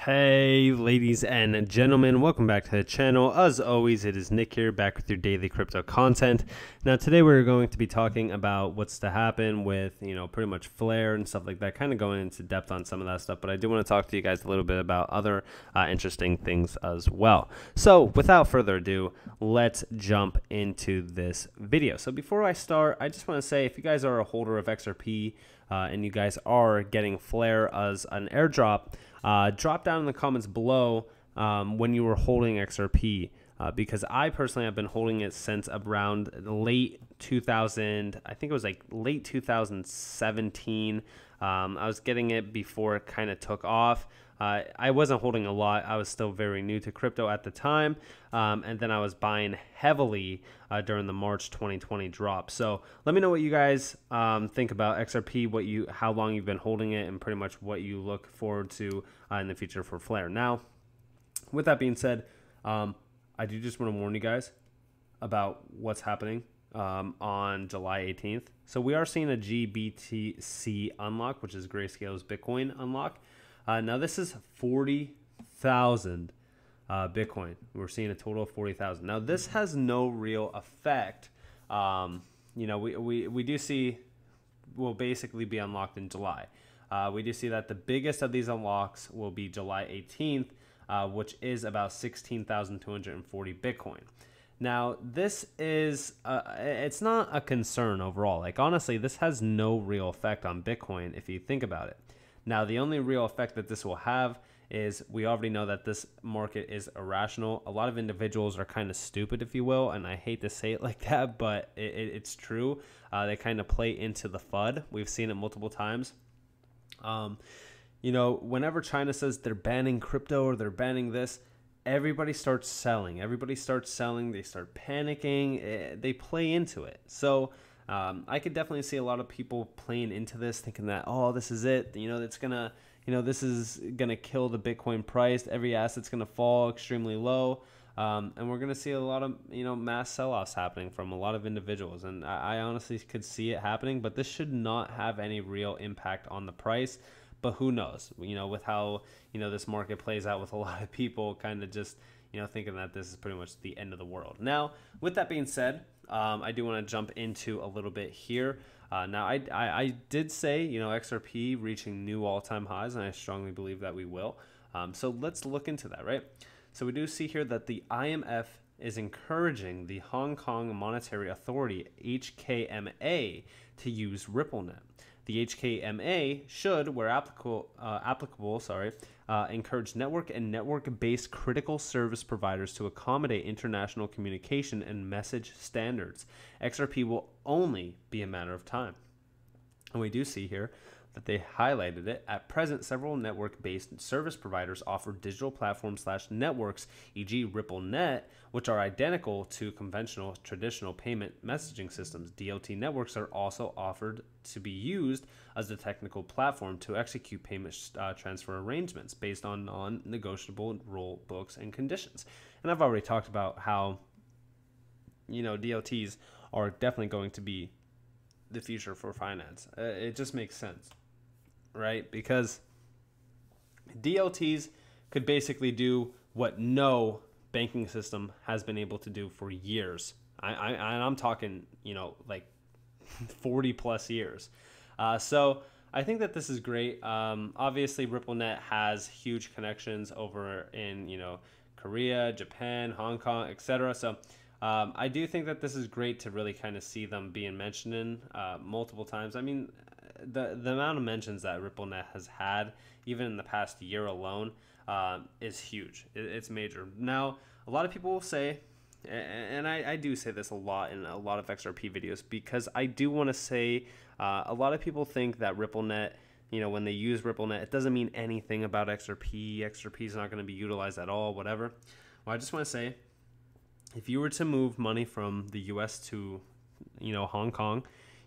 Hey ladies and gentlemen, welcome back to the channel. As always, it is Nick here, back with your daily crypto content. Now today we're going to be talking about what's to happen with, pretty much Flare and stuff like that, kind of going into depth on some of that stuff, but I do want to talk to you guys a little bit about other interesting things as well. So without further ado, let's jump into this video. So before I start, I just want to say, if you guys are a holder of XRP and you guys are getting Flare as an airdrop, drop down in the comments below when you were holding XRP, because I personally have been holding it since around late 2000. I think it was like late 2017. I was getting it before it kind of took off. I wasn't holding a lot. I was still very new to crypto at the time. And then I was buying heavily during the March 2020 drop. So let me know what you guys think about XRP, how long you've been holding it, and pretty much what you look forward to in the future for Flare. Now, with that being said, I do just want to warn you guys about what's happening on July 18th. So we are seeing a GBTC unlock, which is Grayscale's Bitcoin unlock. Now this is 40,000 Bitcoin. We're seeing a total of 40,000. Now this has no real effect. We do see will basically be unlocked in July. We do see that the biggest of these unlocks will be July 18th, which is about 16,240 Bitcoin. Now this is it's not a concern overall. Like, honestly, this has no real effect on Bitcoin if you think about it. Now, the only real effect that this will have is we already know that this market is irrational. A lot of individuals are kind of stupid, if you will, and I hate to say it like that, but it's true. They kind of play into the FUD. We've seen it multiple times. Whenever China says they're banning crypto or they're banning this, everybody starts selling. They start panicking. They play into it. So I could definitely see a lot of people playing into this, thinking that, oh, this is it. It's gonna, this is gonna kill the Bitcoin price. Every asset's gonna fall extremely low, and we're gonna see a lot of mass sell-offs happening from a lot of individuals. And I honestly could see it happening, but this should not have any real impact on the price. But who knows? With how this market plays out, with a lot of people kind of just thinking that this is pretty much the end of the world. Now, with that being said, I do want to jump into a little bit here. Now, I did say, XRP reaching new all-time highs, and I strongly believe that we will. So let's look into that, right? So we do see here that the IMF is encouraging the Hong Kong Monetary Authority, HKMA, to use RippleNet. The HKMA should, where applicable, encourage network and network-based critical service providers to accommodate international communication and message standards. XRP will only be a matter of time. And we do see here that they highlighted it. At present, several network-based service providers offer digital platforms/networks, e.g. RippleNet, which are identical to conventional traditional payment messaging systems. DLT networks are also offered to be used as a technical platform to execute payment transfer arrangements based on non-negotiable rule books and conditions. And I've already talked about how, DLTs are definitely going to be the future for finance. It just makes sense, right? Because DLTs could basically do what no banking system has been able to do for years. I'm talking, like 40 plus years. So I think that this is great. Obviously, RippleNet has huge connections over in, Korea, Japan, Hong Kong, etc. So I do think that this is great to really kind of see them being mentioned in multiple times. I mean, the amount of mentions that RippleNet has had, even in the past year alone, is huge. It's major. Now, a lot of people will say, and I do say this a lot in a lot of XRP videos, because I do want to say a lot of people think that RippleNet, when they use RippleNet, it doesn't mean anything about XRP. XRP is not going to be utilized at all, whatever. Well, I just want to say, if you were to move money from the US to, Hong Kong,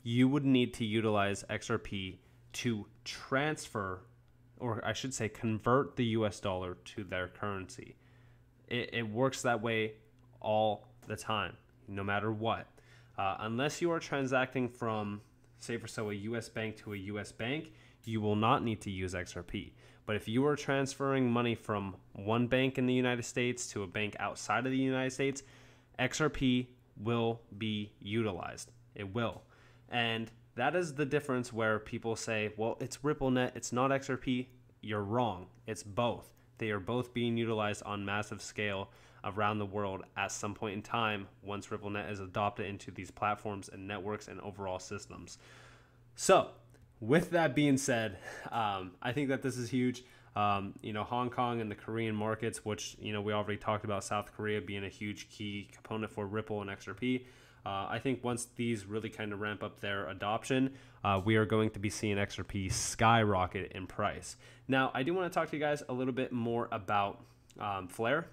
you would need to utilize XRP to transfer, or I should say convert the US dollar to their currency. It works that way all the time, no matter what. Unless you are transacting from, say for so, a US bank to a US bank, you will not need to use XRP. But if you are transferring money from one bank in the United States to a bank outside of the United States, XRP will be utilized. It will. And that is the difference where people say, well, it's RippleNet, it's not XRP. You're wrong. It's both. They are both being utilized on massive scale around the world at some point in time once RippleNet is adopted into these platforms and networks and overall systems. So with that being said, I think that this is huge. Hong Kong and the Korean markets, which, we already talked about South Korea being a huge key component for Ripple and XRP. I think once these really kind of ramp up their adoption, we are going to be seeing XRP skyrocket in price. Now, I do want to talk to you guys a little bit more about Flare.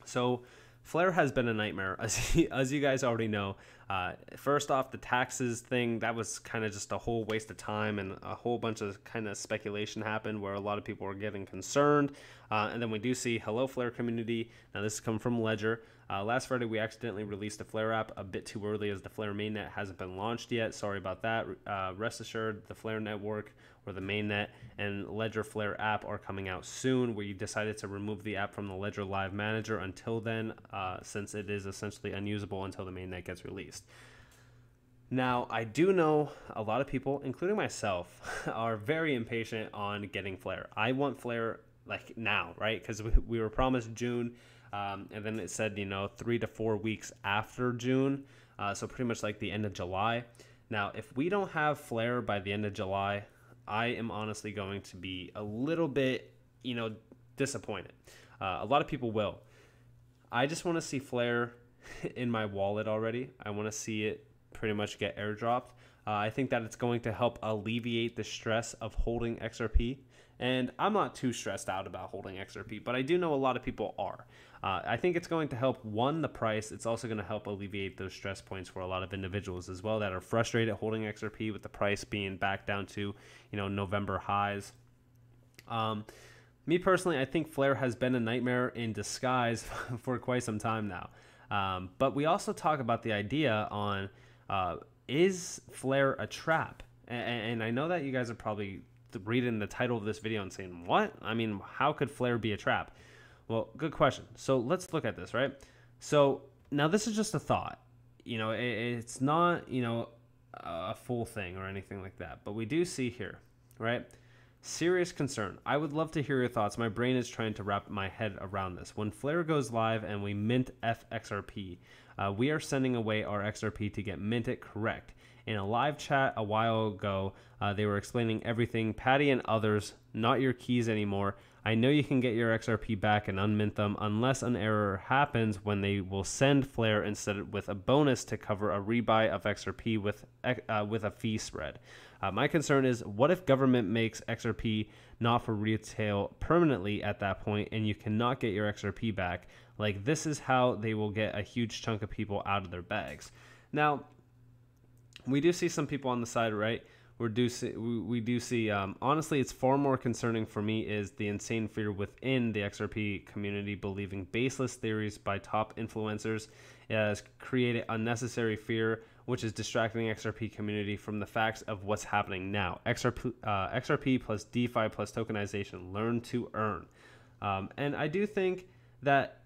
So Flare has been a nightmare, as you guys already know. First off, the taxes thing, that was kind of just a whole waste of time, and a whole bunch of kind of speculation happened where a lot of people were getting concerned. And then we do see hello Flare community. Now this is coming from Ledger. Last Friday we accidentally released the Flare app a bit too early as the Flare mainnet hasn't been launched yet. Sorry about that. Rest assured, the Flare network or the mainnet and Ledger Flare app are coming out soon. We decided to remove the app from the Ledger Live Manager until then, since it is essentially unusable until the mainnet gets released. Now, I do know a lot of people, including myself, are very impatient on getting Flare. I want Flare like now, right? Because we were promised June, and then it said, 3 to 4 weeks after June, so pretty much like the end of July. Now, if we don't have Flare by the end of July, I am honestly going to be a little bit, disappointed. A lot of people will. I just want to see Flare in my wallet already. I want to see it pretty much get airdropped. I think that it's going to help alleviate the stress of holding XRP. And I'm not too stressed out about holding XRP, but I do know a lot of people are. I think it's going to help, one, the price. It's also going to help alleviate those stress points for a lot of individuals as well that are frustrated holding XRP with the price being back down to, November highs. Me personally, I think Flare has been a nightmare in disguise for quite some time now. But we also talk about the idea on, is Flare a trap? And I know that you guys are probably reading the title of this video and saying, what? I mean, how could Flare be a trap? Well, good question. So let's look at this, right? So now this is just a thought. It's not, a full thing or anything like that. But we do see here, right? Serious concern. I would love to hear your thoughts. My brain is trying to wrap my head around this. When Flare goes live and we mint FXRP, we are sending away our XRP to get minted correct. In a live chat a while ago, they were explaining everything. Patty and others, not your keys anymore. I know you can get your XRP back and unmint them unless an error happens when they will send Flare instead with a bonus to cover a rebuy of XRP with a fee spread. My concern is, what if government makes XRP not for retail permanently at that point and you cannot get your XRP back? Like, this is how they will get a huge chunk of people out of their bags. Now, we do see some people on the side, right? We do see, honestly, it's far more concerning for me is the insane fear within the XRP community believing baseless theories by top influencers has created unnecessary fear, which is distracting the XRP community from the facts of what's happening now. XRP plus DeFi plus tokenization, learn to earn. And I do think that,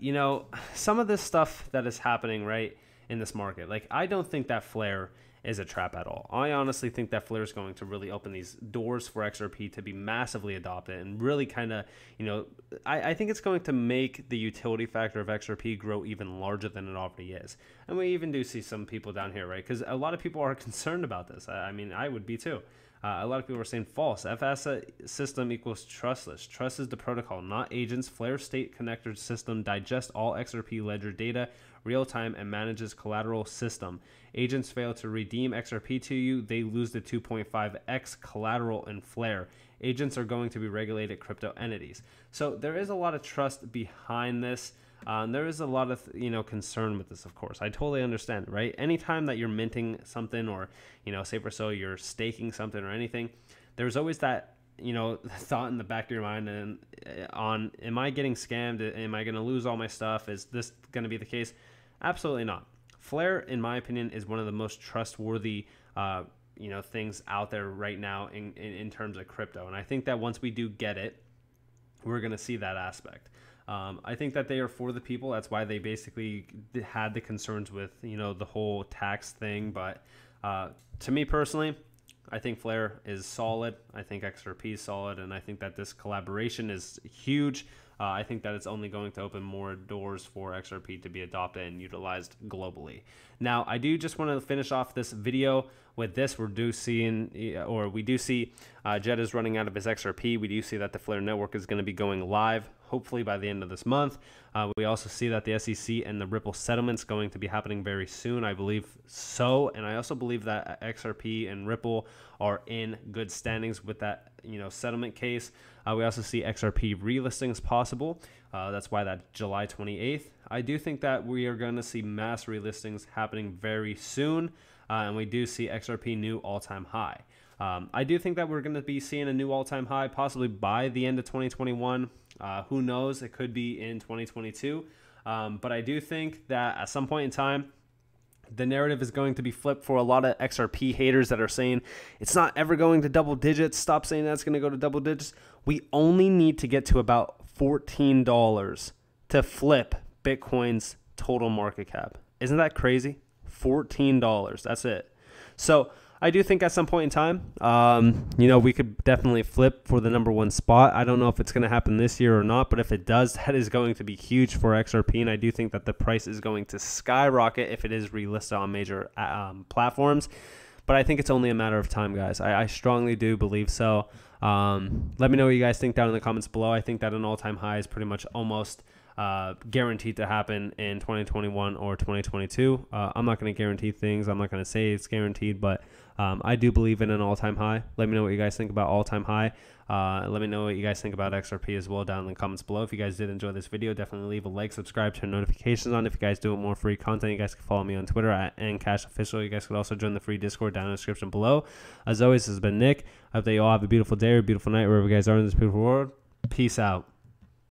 some of this stuff that is happening, right, in this market, like, I don't think that Flare is a trap at all. I honestly think that Flare is going to really open these doors for XRP to be massively adopted and really kind of, I think it's going to make the utility factor of XRP grow even larger than it already is. And we even do see some people down here, right? Because a lot of people are concerned about this. I mean, I would be too. A lot of people are saying false. FS system equals trustless. Trust is the protocol, not agents. Flare state connector system digests all XRP ledger data real time and manages collateral system. Agents fail to redeem XRP to you, they lose the 2.5x collateral in Flare. Agents are going to be regulated crypto entities. So there is a lot of trust behind this. There is a lot of concern with this, of course. I totally understand, right? Anytime that you're minting something or, say for so you're staking something or anything, there's always that, thought in the back of your mind and on, am I getting scammed? Am I going to lose all my stuff? Is this going to be the case? Absolutely not. Flare, in my opinion, is one of the most trustworthy, things out there right now in terms of crypto. And I think that once we do get it, we're going to see that aspect. I think that they are for the people. That's why they basically had the concerns with, you know, the whole tax thing. But to me personally, I think Flare is solid. I think XRP is solid. And I think that this collaboration is huge. I think that it's only going to open more doors for XRP to be adopted and utilized globally. Now, I do just want to finish off this video with this. We do see Jed is running out of his XRP. We do see that the Flare network is going to be going live, hopefully by the end of this month. We also see that the SEC and the Ripple settlement's going to be happening very soon. I believe so. And I also believe that XRP and Ripple are in good standings with that, you know, settlement case. We also see XRP relistings possible. That's why that July 28th. I do think that we are going to see mass relistings happening very soon. And we do see XRP new all-time high. I do think that we're going to be seeing a new all-time high possibly by the end of 2021. Who knows? It could be in 2022. But I do think that at some point in time, the narrative is going to be flipped for a lot of XRP haters that are saying it's not ever going to double digits. Stop saying that's going to go to double digits. We only need to get to about $14 to flip Bitcoin's total market cap. Isn't that crazy? $14. That's it. So I do think at some point in time, you know, we could definitely flip for the #1 spot. I don't know if it's going to happen this year or not, but if it does, that is going to be huge for XRP. And I do think that the price is going to skyrocket if it is relisted on major platforms. But I think it's only a matter of time, guys. I strongly do believe so. Let me know what you guys think down in the comments below. I think that an all-time high is pretty much almost guaranteed to happen in 2021 or 2022. I'm not going to guarantee things. I'm not going to say it's guaranteed, but I do believe in an all-time high. Let me know what you guys think about all-time high. Let me know what you guys think about XRP as well down in the comments below. If you guys did enjoy this video, definitely leave a like, subscribe, turn notifications on. If you guys do want more free content, you guys can follow me on Twitter at NCashOfficial. You guys could also join the free Discord down in the description below. As always, this has been Nick. I hope that you all have a beautiful day or a beautiful night wherever you guys are in this beautiful world. Peace out.